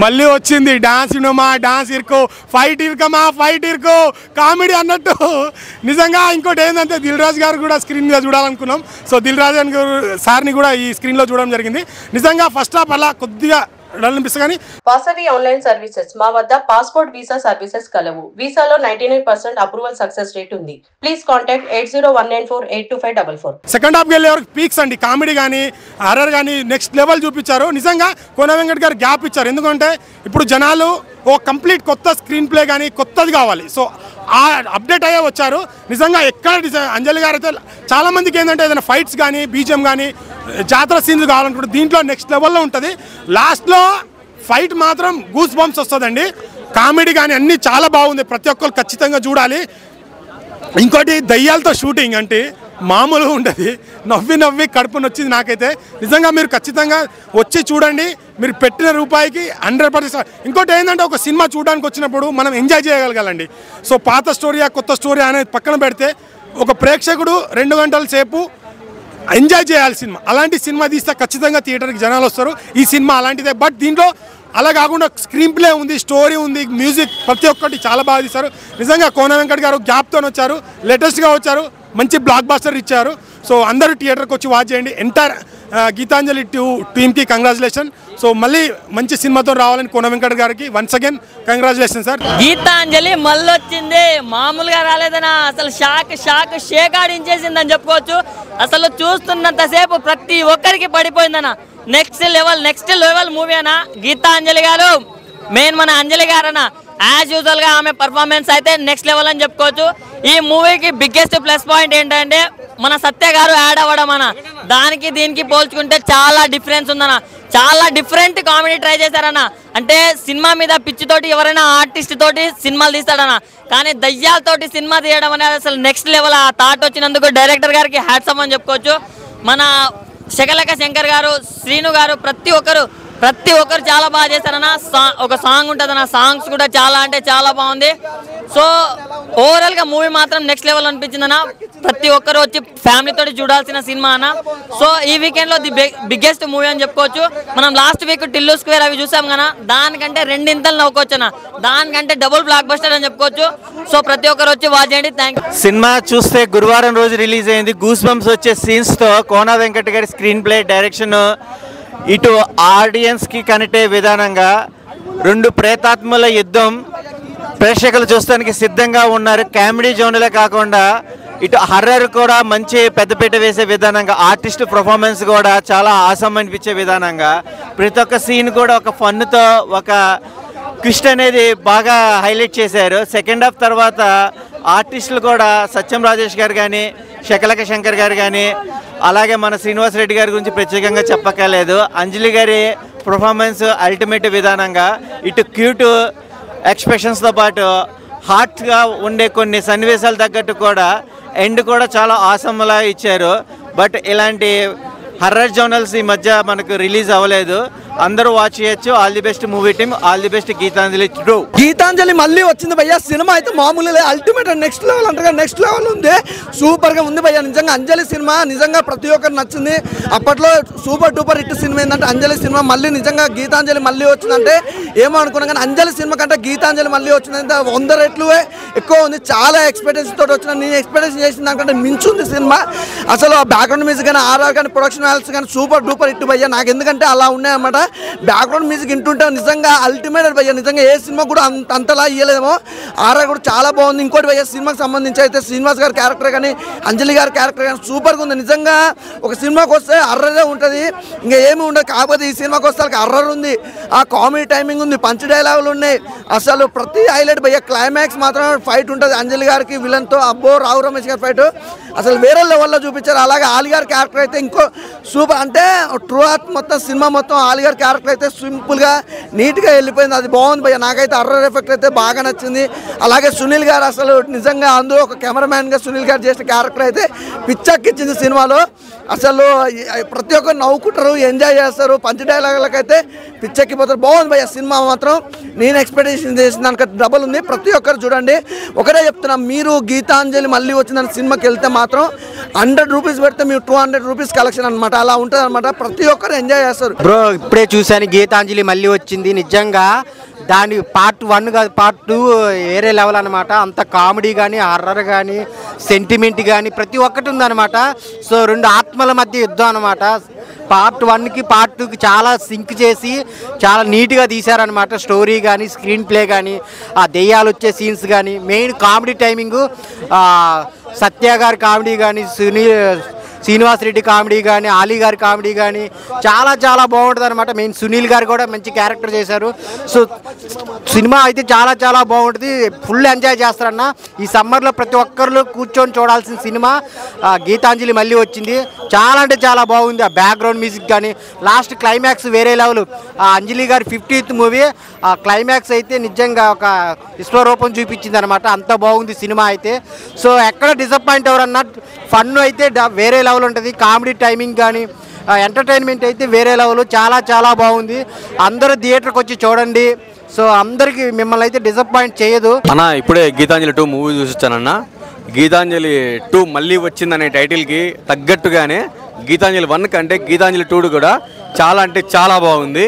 మళ్ళీ వచ్చింది డాన్స్ ఇనుమా డాన్స్ ఇరుకో ఫైట్ ఇరుకమా ఫైట్ ఇరుకో కామెడీ అన్నట్టు. నిజంగా ఇంకోటి ఏంటంటే దిల్ రాజు గారు కూడా స్క్రీన్ మీద చూడాలనుకున్నాం. సో దిల్ రాజు గారు సార్ని కూడా ఈ స్క్రీన్లో చూడడం జరిగింది. నిజంగా ఫస్ట్ హాఫ్ అలా కొద్దిగా వాసవి ఆన్లైన్ సర్వీసెస్ మా వద్ద పాస్పోర్ట్ వీసా సర్వీసెస్ కలవు. వీసాలో 99% అప్రూవల్ సక్సెస్ రేట్ ఉంది. Please contact 8019482544. సెకండ్ హాఫ్ వెళ్ళే వరకు పీక్స్ అండి. కామెడీ కానీ హర్రర్ కానీ నెక్స్ట్ లెవెల్ చూపించారు. నిజంగా కోన వెంకట్ గారు గ్యాప్ ఇచ్చారు. ఎందుకంటే ఇప్పుడు జనాలు ఓ కంప్లీట్ కొత్త స్క్రీన్ ప్లే కానీ కొత్తది కావాలి. సో ఆ అప్డేట్ అయ్యే వచ్చారు. నిజంగా ఎక్కడ అంజలి గారు అయితే చాలా మందికి ఏంటంటే ఏదైనా ఫైట్స్ కానీ బీజిఎం కానీ జాతర సీన్లు కావాలనుకుంటే దీంట్లో నెక్స్ట్ లెవెల్లో ఉంటుంది. లాస్ట్లో ఫైట్ మాత్రం గూస్ బంప్స్ వస్తుందండి. కామెడీ కానీ అన్నీ చాలా బాగుంది. ప్రతి ఒక్కరు ఖచ్చితంగా చూడాలి. ఇంకోటి దయ్యాలతో షూటింగ్ అంటే మామూలుగా ఉంటుంది. నవ్వి నవ్వి కడుపుని వచ్చింది నాకైతే. నిజంగా మీరు ఖచ్చితంగా వచ్చి చూడండి. మీరు పెట్టిన రూపాయికి 100%. ఇంకోటి ఏంటంటే ఒక సినిమా చూడడానికి వచ్చినప్పుడు మనం ఎంజాయ్ చేయగలగాలండి. సో పాత స్టోరీ కొత్త స్టోరీ అనేది పక్కన పెడితే ఒక ప్రేక్షకుడు 2 గంటల సేపు ఎంజాయ్ చేయాలి సినిమా. అలాంటి సినిమా తీస్తే ఖచ్చితంగా థియేటర్కి జనాలు వస్తారు. ఈ సినిమా అలాంటిదే. బట్ దీంట్లో అలా కాకుండా స్క్రీన్ ప్లే ఉంది, స్టోరీ ఉంది, మ్యూజిక్ ప్రతి ఒక్కటి చాలా బాగా తీశారు. నిజంగా కోన వెంకట్ గారు గ్యాప్తో వచ్చారు, లేటెస్ట్గా వచ్చారు, మంచి బ్లాక్ బాస్టర్ ఇచ్చారు. సో అందరూ థియేటర్కి వచ్చి వాచ్ చేయండి. ఎంటైర్ గీతాంజలి టీమ్కి కంగ్రాచులేషన్. సో మళ్ళీ మంచి సినిమాతో రావాలని కోన వెంకట్ గారికి once again congratulation sir. Geethanjali మళ్ళీ వచ్చింది, మామూలుగా రాలేదనా. అసలు షేక్ ఆడించేసిందని చెప్పుకోవచ్చు. అసలు చూస్తున్నంతసేపు ప్రతి ఒక్కరికి పడిపోయిందనా. నెక్స్ట్ లెవెల్ మూవీ అనా గీతాంజలి గారు. మెయిన్ మన అంజలి గారనా యాజ్ యూజువల్ గా ఆమె పర్ఫార్మెన్స్ అయితే నెక్స్ట్ లెవెల్ అని చెప్పుకోవచ్చు. ఈ మూవీకి బిగ్గెస్ట్ ప్లస్ పాయింట్ ఏంటంటే మన సత్య గారు యాడ్ అవ్వడం అన్న. దానికి దీనికి పోల్చుకుంటే చాలా డిఫరెన్స్ ఉందన్న. చాలా డిఫరెంట్ కామెడీ ట్రై చేశారన్న. అంటే సినిమా మీద పిచ్చితోటి ఎవరైనా ఆర్టిస్ట్ తోటి సినిమాలు తీస్తాడన్న, కానీ దయ్యాలతోటి సినిమా తీయడం అనేది అసలు నెక్స్ట్ లెవెల్. ఆ థాట్ వచ్చినందుకు డైరెక్టర్ గారికి హ్యాట్స్ ఆఫ్ అని చెప్పుకోవచ్చు. మన శకలక శంకర్ గారు, శ్రీను గారు, ప్రతి ఒక్కరు చాలా బాగా చేశారన్న. ఒక సాంగ్ ఉంటుంది అన్న, సాంగ్స్ కూడా చాలా అంటే చాలా బాగుంది. సో ఓవరాల్ గా మూవీ మాత్రం నెక్స్ట్ లెవెల్ అనిపించింది అన్న. ప్రతి ఒక్కరు వచ్చి ఫ్యామిలీతో చూడాల్సిన సినిమా అన్న. సో ఈ వీకెండ్ లో ది బిగ్గెస్ట్ మూవీ అని చెప్పుకోవచ్చు. మనం లాస్ట్ వీక్ టిల్లు స్క్వేర్ అవి చూసాం కదా, దానికంటే రెండింతలు నవ్వుకోవచ్చు అన్న. దానికంటే డబుల్ బ్లాక్ బస్టర్ అని చెప్పుకోవచ్చు. సో ప్రతి ఒక్కరు వచ్చి వాచ్ చేయండి. Thank you. సినిమా చూస్తే గురువారం రోజు రిలీజ్ అయింది. గూస్ బంప్స్ వచ్చే సీన్స్ తో కోన వెంకట్ గారి స్క్రీన్ ప్లే, డైరెక్షన్, ఇటు ఆడియన్స్ కి కనెక్ట్ అయ్యే విధానంగా 2 ప్రేతాత్మల యుద్ధం ప్రేక్షకులు చూస్తానికి సిద్ధంగా ఉన్నారు. కామెడీ జోన్లే కాకుండా ఇటు హర్రర్ కూడా మంచి పెద్దపీట వేసే విధానంగా, ఆర్టిస్ట్ పర్ఫార్మెన్స్ కూడా చాలా ఆసమ్ అనిపించే విధానంగా, ప్రతి ఒక్క సీన్ కూడా ఒక ఫన్తో ఒక ట్విస్ట్ అనేది బాగా హైలైట్ చేశారు. సెకండ్ హాఫ్ తర్వాత ఆర్టిస్టులు కూడా సత్యం రాజేష్ గారు కానీ, శకలక శంకర్ గారు కానీ, అలాగే మన శ్రీనివాస్ రెడ్డి గారి గురించి ప్రత్యేకంగా చెప్పక్కర్లేదు. అంజలి గారి పర్ఫార్మెన్స్ అల్టిమేట్ విధానంగా, ఇటు క్యూట్ ఎక్స్ప్రెషన్స్తో పాటు హార్ట్గా ఉండే కొన్ని సన్నివేశాలు తగ్గట్టు కూడా ఎండ్ కూడా చాలా ఆసమ్లా ఇచ్చారు. బట్ ఇలాంటి హర్రర్ జోనల్స్ ఈ మధ్య మనకు రిలీజ్ అవ్వలేదు. అందరూ వాచ్ చేయొచ్చు. All the best movie team, all the best Geethanjali 2. Geethanjali మళ్ళీ వచ్చింది భయ్యా. సినిమా అయితే మామూలు అల్టిమేట్ నెక్స్ట్ లెవెల్ అంటారు, నెక్స్ట్ లెవెల్ ఉంది. సూపర్గా ఉంది భయ్యా. నిజంగా అంజలి సినిమా నిజంగా ప్రతి ఒక్కరు నచ్చింది. అప్పట్లో సూపర్ డూపర్ హిట్ సినిమా ఏంటంటే అంజలి సినిమా. మళ్ళీ నిజంగా గీతాంజలి మళ్ళీ వచ్చిందంటే ఏమో అనుకున్నాం, కానీ అంజలి సినిమా కంటే గీతాంజలి మళ్ళీ వచ్చిందంటే 100 రెట్లు ఎక్కువ ఉంది. చాలా ఎక్స్పెక్టేషన్ తోటి వచ్చిన, నేను ఎక్స్పెక్టేషన్ చేసిన దానికంటే మించుంది సినిమా. అసలు ఆ బ్యాక్గ్రౌండ్ మ్యూజిక్ కానీ, ఆర్ఆర్ కానీ, ప్రొడక్షన్ వాల్యూస్ కానీ సూపర్ డూపర్ హిట్ భయ్యా. నాకు ఎందుకంటే అలా ఉన్నాయన్నమాట. బ్యాక్గ్రౌండ్ మ్యూజిక్ వింటుంటే నిజంగా అల్టిమేట్ భయ్యా. నిజంగా ఏ సినిమా కూడా అంతలా ఇయ్యలేదేమో. ఆర్ఆర్ కూడా చాలా బాగుంది. ఇంకోటి భయ్యా, సినిమాకి సంబంధించి అయితే శ్రీనివాస్ గారి క్యారెక్టర్ కానీ, అంజలి గారి క్యారెక్టర్ కానీ సూపర్గా ఉంది. నిజంగా ఒక సినిమాకి వస్తే హర్రరే ఉంటుంది, ఇంకా ఏమి ఉండదు. కాకపోతే ఈ సినిమాకి వస్తే హర్రర్ ఉంది, ఆ కామెడీ టైమింగ్ ఉంది, పంచ్ డైలాగులు ఉన్నాయి. అసలు ప్రతి హైలైట్ భయ్యా. క్లైమాక్స్ మాత్రం ఫైట్ ఉంటుంది అంజలి గారికి విలన్తో. అబ్బో, రావు రమేష్ గారి ఫైట్ అసలు వేరే లెవెల్లో చూపించారు. అలాగే ఆలిగారి క్యారెక్టర్ అయితే ఇంకో సూపర్. అంటే ట్రూ ఆర్ట్ మొత్తం సినిమా మొత్తం ఆలిగారి క్యారెక్టర్ అయితే సింపుల్గా నీట్గా వెళ్ళిపోయింది. అది బాగుంది భయ్య. నాకైతే హర్రర్ ఎఫెక్ట్ అయితే బాగా నచ్చింది. అలాగే సునీల్ గారు అసలు నిజంగా అందులో ఒక కెమెరామ్యాన్గా సునీల్ గారు చేసిన క్యారెక్టర్ అయితే పిచ్చెక్కిచ్చింది సినిమాలో. అసలు ప్రతి ఒక్కరు నవ్వుకుంటారు, ఎంజాయ్ చేస్తారు. పంచ్ డైలాగులకైతే పిచ్చెక్కిపోతారు. బాగుంది భయ్య సినిమా మాత్రం. నేను ఎక్స్పెక్టేషన్ చేసిన దానికంటే డబల్ ఉంది. ప్రతి ఒక్కరు చూడండి. ఒకటే చెప్తున్నా, మీరు గీతాంజలి మళ్ళీ వచ్చిన సినిమాకి వెళ్తే మాత్రం 100 రూపీస్ పెడితే మీరు 200 రూపీస్ కలెక్షన్ అనమాట. అలా ఉంటుంది అనమాట. ప్రతి ఒక్కరు ఎంజాయ్ చేస్తారు. బ్రో ఇప్పుడే ఇప్పుడే చూశాను గీతాంజలి మళ్ళీ వచ్చింది. నిజంగా దాని పార్ట్ 1 కాదు పార్ట్ 2 వేరే లెవెల్ అనమాట. అంత కామెడీ కానీ హర్రర్ కానీ సెంటిమెంట్ కానీ ప్రతి ఒక్కటి ఉందన్నమాట. సో 2 ఆత్మల మధ్య యుద్ధం అనమాట. పార్ట్ 1కి పార్ట్ 2కి చాలా సింక్ చేసి చాలా నీట్గా తీశారనమాట. స్టోరీ కానీ స్క్రీన్ ప్లే కానీ ఆ దెయ్యాలు వచ్చే సీన్స్ కానీ మెయిన్ కామెడీ టైమింగు సత్య గారి కామెడీ కానీ శ్రీనివాస్ రెడ్డి కామెడీ కానీ ఆలీ గారి కామెడీ కానీ చాలా చాలా బాగుంటుంది అనమాట. మెయిన్ సునీల్ గారు కూడా మంచి క్యారెక్టర్ చేశారు. సో సినిమా అయితే చాలా చాలా బాగుంటుంది. ఫుల్ ఎంజాయ్ చేస్తారన్న. ఈ సమ్మర్లో ప్రతి ఒక్కరు కూర్చొని చూడాల్సిన సినిమా గీతాంజలి మళ్ళీ వచ్చింది. చాలా అంటే చాలా బాగుంది. ఆ బ్యాక్గ్రౌండ్ మ్యూజిక్ కానీ లాస్ట్ క్లైమాక్స్ వేరే లెవెల్. అంజలి గారి 50th మూవీ ఆ క్లైమాక్స్ అయితే నిజంగా ఒక విశ్వరూపం చూపించింది అనమాట. అంత బాగుంది సినిమా అయితే. సో ఎక్కడ డిసప్పాయింట్ ఎవరన్నా ఫన్ అయితే వేరే లెవెల్ ఉంటుంది. కామెడీ టైమింగ్ కానీ ఎంటర్టైన్మెంట్ అయితే వేరే లెవెల్. చాలా చాలా బాగుంది. అందరూ థియేటర్కి వచ్చి చూడండి. సో అందరికి మిమ్మల్ని అయితే డిసప్పాయింట్ చేయదు అన్న. ఇప్పుడే గీతాంజలి 2 మూవీ చూసొచ్చానన్న. గీతాంజలి 2 మళ్ళీ వచ్చిందనే టైటిల్కి తగ్గట్టుగానే గీతాంజలి 1 కంటే గీతాంజలి 2 కూడా చాలా అంటే చాలా బాగుంది.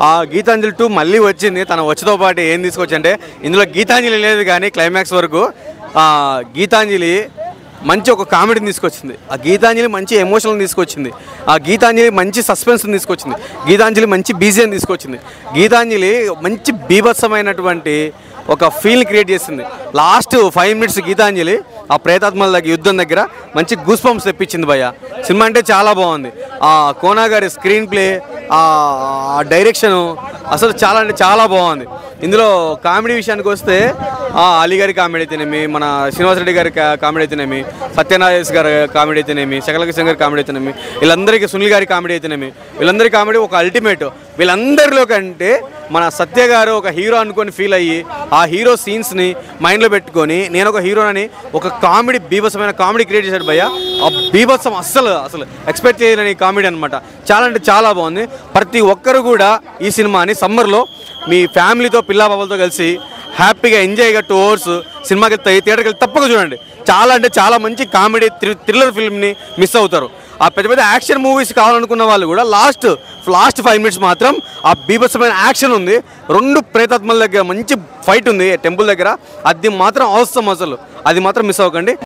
ఆ గీతాంజలి 2 మళ్ళీ వచ్చింది. తన వచ్చతో పాటు ఏం తీసుకొచ్చంటే ఇందులో గీతాంజలి లేదు కానీ క్లైమాక్స్ వరకు గీతాంజలి మంచి ఒక కామెడీని తీసుకొచ్చింది. ఆ గీతాంజలి మంచి ఎమోషనల్ తీసుకొచ్చింది. ఆ గీతాంజలి మంచి సస్పెన్స్ని తీసుకొచ్చింది. గీతాంజలి మంచి బీజిఎం తీసుకొచ్చింది. గీతాంజలి మంచి బీభత్సమైనటువంటి ఒక ఫీల్ని క్రియేట్ చేసింది. లాస్ట్ 5 minutes గీతాంజలి ఆ ప్రేతాత్మల దగ్గర యుద్ధం దగ్గర మంచి గూస్ బంప్స్ తెప్పించింది భయ్య. సినిమా అంటే చాలా బాగుంది. ఆ కోనా గారి స్క్రీన్ ప్లే ఆ డైరెక్షను అసలు చాలా అంటే చాలా బాగుంది. ఇందులో కామెడీ విషయానికి వస్తే అలీ గారి కామెడీ అయితేనేమి, మన శ్రీనివాస్ రెడ్డి గారి కామెడీ అయితేనేమి, సత్యనారాయణ గారి కామెడీ అయితేనేమి, శకల కిషన్ గారి కామెడీ అయితేనేమి, వీళ్ళందరికీ సునీల్ గారి కామెడీ అయితేనేమి, వీళ్ళందరి కామెడీ ఒక అల్టిమేట్. వీళ్ళందరిలో కంటే మన సత్య గారు ఒక హీరో అనుకొని ఫీల్ అయ్యి ఆ హీరో సీన్స్ని మైండ్లో పెట్టుకొని నేను ఒక హీరోనని ఒక కామెడీ బీభత్సమైన కామెడీ క్రియేట్ చేశాడు భయ్య. ఆ బీభత్సం అస్సలు ఎక్స్పెక్ట్ చేయలేని కామెడీ అనమాట. చాలా అంటే చాలా బాగుంది. ప్రతి ఒక్కరు కూడా ఈ సినిమాని సమ్మర్లో మీ ఫ్యామిలీతో పిల్లా బాబులతో కలిసి హ్యాపీగా ఎంజాయ్గా 2 hours సినిమాకి థియేటర్కి వెళ్ళి తప్పక చూడండి. చాలా అంటే చాలా మంచి కామెడీ థ్రిల్లర్ ఫిల్మ్ని మిస్ అవుతారు. ఆ పెద్ద పెద్ద యాక్షన్ మూవీస్ కావాలనుకున్న వాళ్ళు కూడా లాస్ట్ 5 minutes మాత్రం ఆ బీభత్సమైన యాక్షన్ ఉంది. 2 ప్రేతాత్మల దగ్గర మంచి ఫైట్ ఉంది టెంపుల్ దగ్గర. అది మాత్రం అవసరం. అసలు అది మాత్రం మిస్ అవ్వకండి.